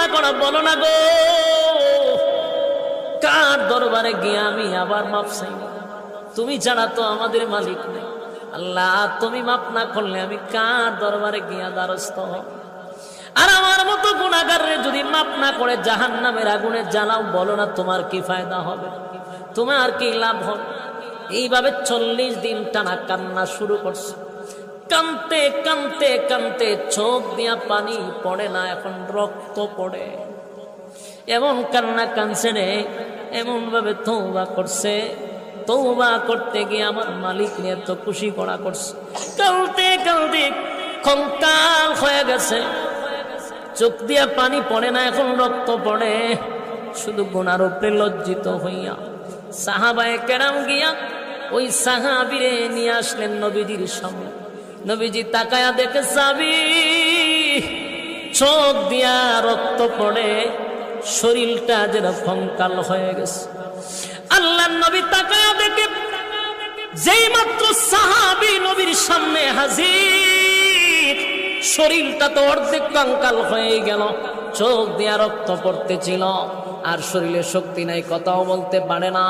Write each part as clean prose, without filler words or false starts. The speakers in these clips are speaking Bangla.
গুনাহ করা, বলো না গো কার দরবারে গিয়ে আমি আবার মাপ চাই? তুমি ছাড়া তো আমাদের মালিক নেই। আল্লাহ তুমি মাপ না করলে আমি কার দরবারে গিয়া দ্বারস্থ হব? আর আমার মতো গুনাহগাররে যদি মাপ না করে জাহান্নামের আগুনে জ্বালাও, বলো না তোমার কি ফায়দা হবে? তোমার কি লাভ হবে? এইভাবে 40 দিন টানা কান্না শুরু করছে। কানতে কানতে কানতে চোখ দিয়া পানি পড়ে না, এখন রক্ত পড়ে। এমন কান্না কানছে রে, এমন ভাবে তওবা করছে, তওবা করতে গিয়ে আমার মালিক নিয়ে তো খুশি করা করছে। কালতে কালতে কঙ্কাল হয়ে গেছে, চোখ দিয়া পানি পড়ে না, এখন রক্ত পড়ে। শুধু গুনার উপরে লজ্জিত হইয়া সাহাবায়ে কেরাম গিয়া ওই সাহাবীরে নিয়ে আসলেন নবীজির সামনে। নবীজি তাকায়া দেখে সাহাবী চোখ দিয়া রক্ত পড়ে, শরীরটা যেন কঙ্কাল হয়ে গেছে। আল্লাহর নবী তাকায়া দেখে যেই মাত্র সাহাবী নবীর সামনে হাজির, শরীরটা তো অর্ধেক কঙ্কাল হয়ে গেল, চোখ দিয়া রক্ত পড়তেছিল, আর শরীরে শক্তি নাই, কথাও বলতে পারে না।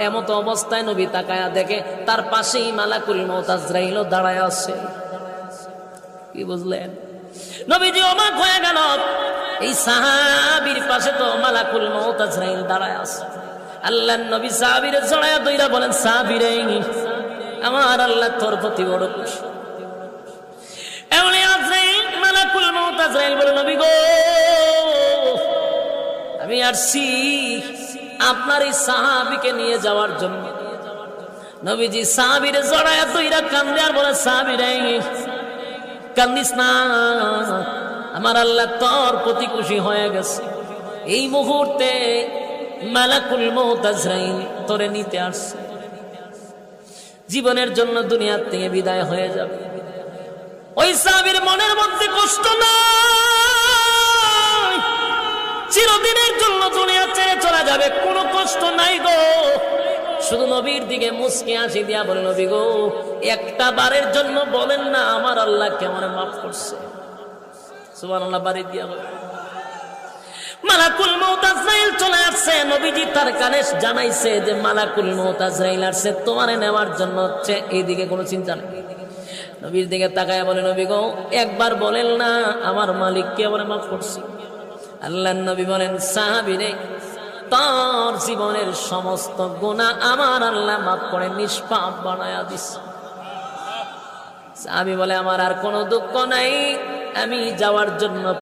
এমত অবস্থায় নবী তাকায়া দেখে তার পাশেই মালাকুল মউত আজরাইল দাঁড়ায় আছে। কি বুঝলেন? নবীজি অবাক হয়ে গেল, এই সাহাবীর পাশে তো মালাকুল মউত আজরাইল দাঁড়ায় আছে। আল্লাহর নবী সাহাবীরে জড়ায়া ধইরা বলেন, সাহাবীরে আমার আল্লাহ তোর প্রতি বড় খুশি। এমন আজরাইল মালাকুল মউত আজরাইল বলে, নবী গো আমি আসছি আপনার এই সাহাবীকে নিয়ে যাওয়ার জন্য। নবীজি সাহাবীরে জড়ায়া ধইরা কান্দে আর বলে, সাহাবীরে কান্দিস না, আমার আল্লাহ তোর প্রতি খুশি হয়ে গেছে। এই মুহূর্তে মালাকুল মউত আজরাইল তোরে নিতে আসছে, জীবনের জন্য দুনিয়া থেকে বিদায় হয়ে যাবে। ওই সাহাবীর মনের মধ্যে কষ্ট নাই, চিরদিনের জন্য দুনিয়া ছেড়ে চলে যাবে, কোনো কষ্ট নাই গো। শুধু নবীর দিকে মুস্কি হাসি দিয়া বলে, নবী গো একটা বারের জন্য বলেন না আমার আল্লাহ কেমন মাফ করছে। সুবহানাল্লাহ, বাড়ি দিয়া বলে। মালাকুল মউত আজরাইল চলে আসছে। নবীজি তার কানে জানাইছে যে মালাকুল মউত আজরাইল আসছে তোমারে নেওয়ার জন্য, হচ্ছে এইদিকে কোনো চিন্তা নেই। নবীর দিকে তাকায় বলে, নবী গো একবার বলেন না আমার মালিক কে আমার মাফ করছে। আল্লাহর নবী বলেন, সাহাবীরে তোর জীবনের সমস্ত গুনাহ আমার আল্লাহ মাফ করে নিষ্পাপ বানায়া দিছে। সাহাবী বলে, আমার আর কোনো দুঃখ নাই, আমি যাওয়ার জন্য